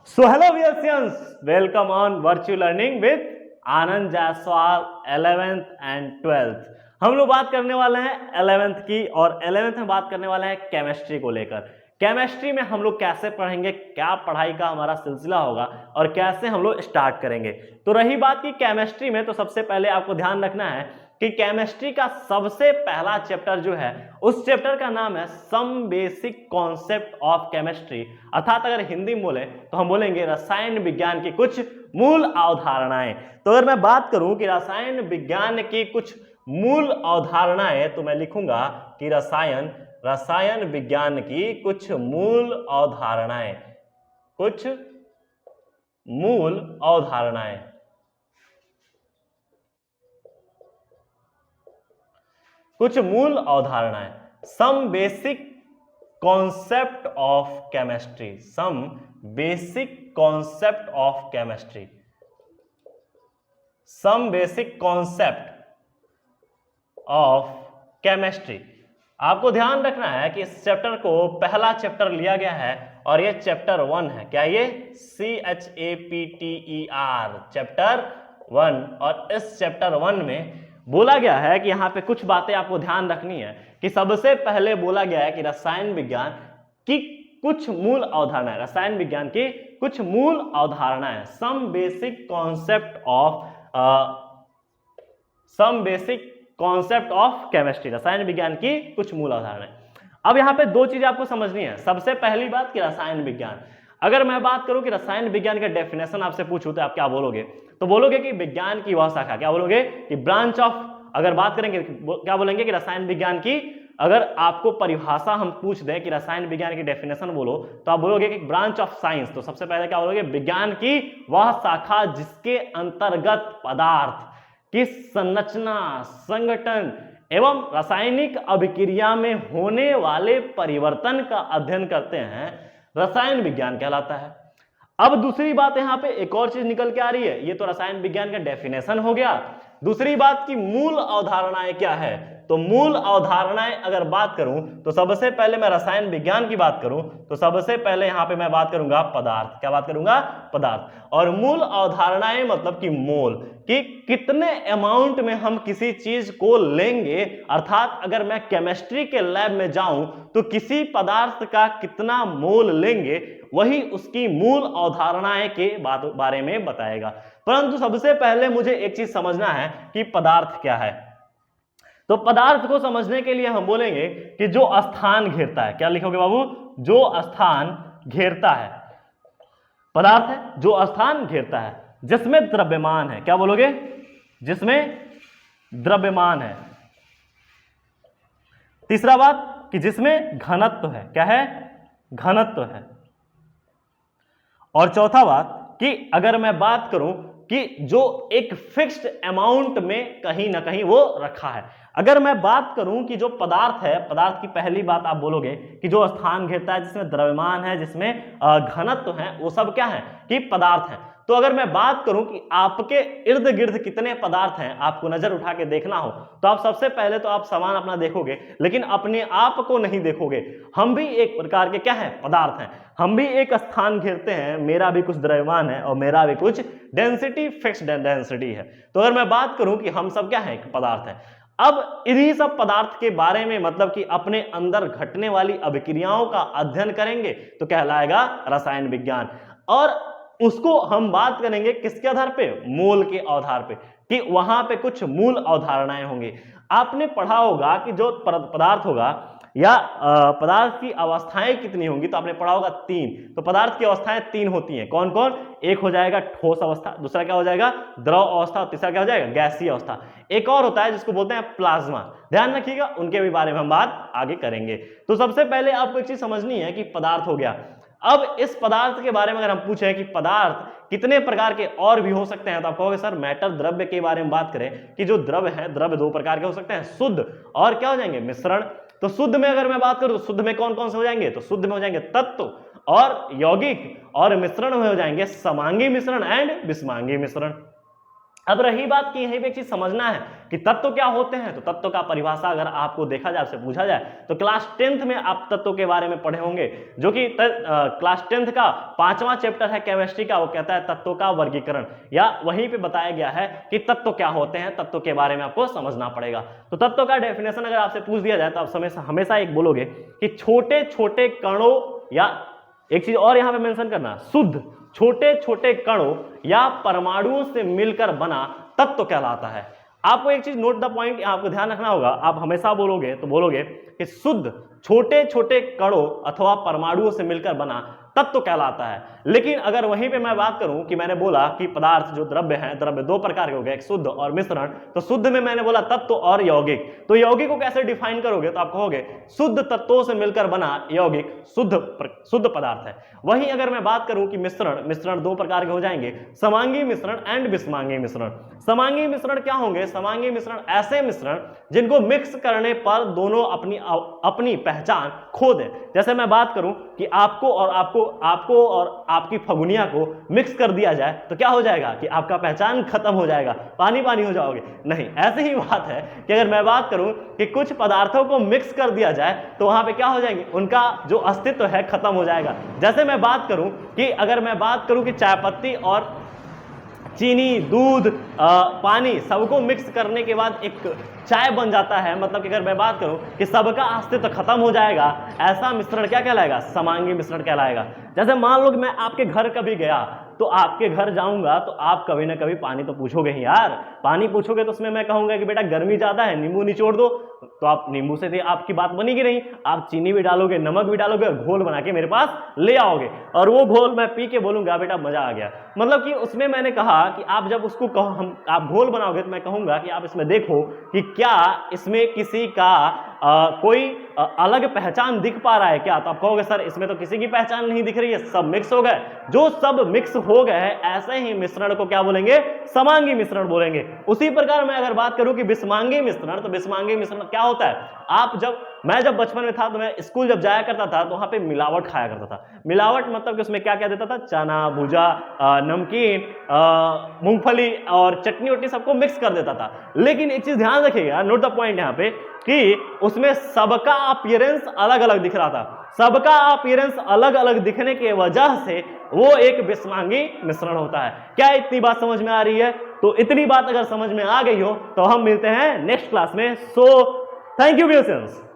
So hello Viewers, welcome on virtual learning with Anand Jaiswal 11th and 12th। हम लोग बात करने वाले हैं 11th की और 11th में बात करने वाले हैं केमिस्ट्री को लेकर। केमिस्ट्री में हम लोग कैसे पढ़ेंगे, क्या पढ़ाई का हमारा सिलसिला होगा और कैसे हम लोग स्टार्ट करेंगे। तो रही बात की केमिस्ट्री में, तो सबसे पहले आपको ध्यान रखना है कि केमिस्ट्री का सबसे पहला चैप्टर जो है उस चैप्टर का नाम है some basic concept of chemistry, अर्थात अगर हिंदी में बोले तो हम बोलेंगे रसायन विज्ञान की कुछ मूल अवधारणाएं। तो अगर मैं बात करूं कि रसायन विज्ञान की कुछ मूल अवधारणाएं, तो मैं लिखूंगा कि रसायन विज्ञान की कुछ मूल अवधारणाएं, कुछ मूल अवधारणाएं, कुछ मूल अवधारणाएं, some basic concept of chemistry, some basic concept of chemistry, some basic concept of chemistry. आपको ध्यान रखना है कि इस चैप्टर को पहला चैप्टर लिया गया है और ये चैप्टर 1 है। क्या ये CHAPTER चैप्टर 1, और इस चैप्टर 1 में बोला गया है कि यहाँ पे कुछ बातें आपको ध्यान रखनी है कि सबसे पहले बोला गया है कि रसायन विज्ञान की कुछ मूल अवधारणाएं, रसायन विज्ञान की कुछ मूल अवधारणाएं, some basic concept of chemistry, रसायन विज्ञान की कुछ मूल अवधारणाएं। अब यहाँ पे दो चीजें आपको समझनी है। सबसे पहली बात कि रसायन विज्ञान, अगर मैं बात करूं कि रसायन विज्ञान का डेफिनेशन आपसे पूछूं तो आप क्या बोलोगे? तो बोलोगे कि विज्ञान की वह शाखा, क्या बोलोगे कि ब्रांच ऑफ, अगर बात करेंगे क्या बोलेंगे कि रसायन विज्ञान की, अगर आपको परिभाषा हम पूछ दें कि रसायन विज्ञान की डेफिनेशन बोलो तो आप बोलोगे कि ब्रांच ऑफ साइंस। तो सबसे पहले क्या बोलोगे? विज्ञान की वह शाखा जिसके अंतर्गत पदार्थ की संरचना, संगठन एवं रासायनिक अभिक्रिया में होने वाले परिवर्तन का अध्ययन करते हैं, रसायन विज्ञान कहलाता है। अब दूसरी बात यहां पे एक और चीज निकल के आ रही है। ये तो रसायन विज्ञान का डेफिनेशन हो गया। दूसरी बात की मूल अवधारणाएं क्या है? तो मूल अवधारणाएं अगर बात करूं तो सबसे पहले मैं रसायन विज्ञान की बात करूं तो सबसे पहले यहां पे मैं बात करूंगा पदार्थ। क्या बात करूंगा? पदार्थ। और मूल अवधारणाएं मतलब कि मोल, कि कितने अमाउंट में हम किसी चीज को लेंगे, अर्थात अगर मैं केमिस्ट्री के लैब में जाऊं तो किसी पदार्थ का कितना मोल लेंगे, वही उसकी मूल अवधारणाएं के बारे में बताएगा। परंतु सबसे पहले मुझे एक चीज समझना है कि पदार्थ क्या है। तो पदार्थ को समझने के लिए हम बोलेंगे कि जो स्थान घेरता है, क्या लिखोगे बाबू? जो स्थान घेरता है, पदार्थ है जो स्थान घेरता है, जिसमें द्रव्यमान है। क्या बोलोगे? जिसमें द्रव्यमान है। तीसरा बात कि जिसमें घनत्व है। क्या है? घनत्व है। और चौथा बात कि अगर मैं बात करूं कि जो एक फिक्स्ड अमाउंट में कहीं ना कहीं वो रखा है। अगर मैं बात करूं कि जो पदार्थ है, पदार्थ की पहली बात आप बोलोगे कि जो स्थान घेरता है, जिसमें द्रव्यमान है, जिसमें घनत्व है, वो सब क्या है कि पदार्थ है। तो अगर मैं बात करूं कि आपके इर्द गिर्द कितने पदार्थ हैं, आपको नजर उठा के देखना हो तो आप सबसे पहले तो आप सामान अपना देखोगे, लेकिन अपने आप को नहीं देखोगे। हम भी एक प्रकार के क्या है? पदार्थ हैं। हम भी एक स्थान घेरते हैं, मेरा भी कुछ द्रव्यमान है और मेरा भी कुछ डेंसिटी, फिक्स्ड डेंसिटी है। तो अगर मैं बात करूं कि हम सब क्या है? पदार्थ हैं। अब इन्हीं सब पदार्थ के बारे में, मतलब कि अपने अंदर घटने वाली अभिक्रियाओं का अध्ययन करेंगे तो कहलाएगा रसायन विज्ञान। और उसको हम बात करेंगे किसके आधार पे? मोल के आधार पे, कि वहां पे कुछ मूल अवधारणाएं होंगी। आपने पढ़ा होगा कि जो पदार्थ होगा या पदार्थ की अवस्थाएं कितनी होंगी, तो आपने पढ़ा होगा 3। तो पदार्थ की अवस्थाएं 3 होती हैं। कौन कौन? एक हो जाएगा ठोस अवस्था, दूसरा क्या हो जाएगा? द्रव अवस्था, और तीसरा क्या हो जाएगा? गैसीय अवस्था। एक और होता है जिसको बोलते हैं प्लाज्मा। ध्यान रखिएगा, उनके भी बारे में हम बात आगे करेंगे। तो सबसे पहले आपको एक चीज समझनी है कि पदार्थ हो गया। अब इस पदार्थ के बारे में अगर हम पूछें कि पदार्थ कितने प्रकार के और भी हो सकते हैं, तो आप कहोगे सर मैटर, द्रव्य के बारे में बात करें कि जो द्रव्य है, द्रव्य 2 प्रकार के हो सकते हैं, शुद्ध और क्या हो जाएंगे? मिश्रण। तो शुद्ध में अगर मैं बात करूं तो शुद्ध में कौन कौन से हो जाएंगे? तो शुद्ध में हो जाएंगे तत्व और यौगिक, और मिश्रण में हो जाएंगे समांगी मिश्रण एंड विषमांगी मिश्रण। अब रही बात कि यहीं पे एक चीज समझना है कि तत्व क्या होते हैं। तो तत्व का परिभाषा अगर आपको देखा जाए, आपसे पूछा जाए, तो क्लास 10th में आप तत्व के बारे में पढ़े होंगे, जो कि क्लास 10th का 5वां चैप्टर है केमिस्ट्री का, वो कहता है तत्वों का वर्गीकरण, या वहीं पे बताया गया है कि तत्व क्या होते हैं, तत्व के बारे में आपको समझना पड़ेगा। तो तत्व का डेफिनेशन अगर आपसे पूछ दिया जाए तो आप हमेशा एक बोलोगे कि छोटे छोटे कणों, या एक चीज और यहां पे मेंशन करना, शुद्ध छोटे छोटे कणों या परमाणुओं से मिलकर बना तत्व कहलाता है। आपको एक चीज नोट द पॉइंट, आपको ध्यान रखना होगा, आप हमेशा बोलोगे तो बोलोगे कि शुद्ध छोटे छोटे कणों अथवा परमाणुओं से मिलकर बना तत्व कहलाता है। लेकिन अगर वहीं पे मैं बात करूं कि मैंने बोला कि पदार्थ जो द्रव्य हैं, द्रव्य दो प्रकार के हो गए, एक शुद्ध और मिश्रण, तो शुद्ध में मैंने बोला तत्व और यौगिक। तो यौगिक को कैसे डिफाइन करोगे, तो आप कहोगे शुद्ध तत्वों से मिलकर बना यौगिक शुद्ध पदार्थ है। वहीं अगर मैं बात करूं कि मिश्रण दो प्रकार के हो जाएंगे, समांगी मिश्रण एंड विषमांगी मिश्रण। समांगी मिश्रण क्या होंगे, समांगी मिश्रण ऐसे मिश्रण जिनको मिक्स करने पर दोनों अपनी पहचान खो दे। जैसे मैं बात करूं कि आपको और आपकी फगुनिया को मिक्स कर दिया जाए तो क्या हो जाएगा कि आपका पहचान खत्म हो जाएगा, पानी पानी हो जाओगे। नहीं, ऐसे ही बात है कि अगर मैं बात करूं कि कुछ पदार्थों को मिक्स कर दिया जाए तो वहां पे क्या हो जाएंगे, उनका जो अस्तित्व है खत्म हो जाएगा। जैसे मैं बात करूं कि अगर मैं बात करूं कि चाय पत्ती और चीनी, दूध, पानी सबको मिक्स करने के बाद एक चाय बन जाता है, मतलब कि अगर मैं बात करूं कि सबका अस्तित्व खत्म हो जाएगा, ऐसा मिश्रण क्या कहलाएगा, समांगी मिश्रण कहलाएगा। जैसे मान लो कि मैं आपके घर कभी गया, तो आपके घर जाऊंगा तो आप कभी ना कभी पानी तो पूछोगे ही यार, पानी पूछोगे तो उसमें मैं कहूंगा कि बेटा गर्मी ज्यादा है, नींबू निचोड़ दो, तो आप नींबू से आपकी बात बनेगी नहीं, आप चीनी भी डालोगे, नमक भी डालोगे और घोल बना के मेरे पास ले आओगे, और वो घोल मैं पी के बोलूंगा बेटा मजा आ गया। मतलब कि उसमें मैंने कहा कि आप जब उसको आप घोल बनाओगे तो मैं कहूंगा कि आप इसमें देखो कि क्या इसमें किसी का कोई अलग पहचान दिख पा रहा है क्या, तो आप कहोगे सर इसमें तो किसी की पहचान नहीं दिख रही है, सब मिक्स हो गए। जो सब मिक्स हो गए हैं ऐसे ही मिश्रण को क्या बोलेंगे, समांगी मिश्रण बोलेंगे। उसी प्रकार मैं अगर बात करूं कि विषमांगी मिश्रण, तो विषमांगी मिश्रण क्या होता है, मैं जब बचपन में था तो मैं स्कूल जब जाया करता था तो वहां पे मिलावट खाया करता था। मिलावट मतलब कि उसमें क्या क्या देता था, चना, भुजा, नमकीन, मूंगफली और चटनी वटनी सबको मिक्स कर देता था। लेकिन एक चीज ध्यान रखिएगा, नोट द पॉइंट यहाँ पे, कि उसमें सबका अपीयरेंस अलग अलग दिख रहा था। सबका अपीयरेंस अलग अलग दिखने की वजह से वो एक विषमांगी मिश्रण होता है। क्या इतनी बात समझ में आ रही है? तो इतनी बात अगर समझ में आ गई हो तो हम मिलते हैं नेक्स्ट क्लास में। So thank you.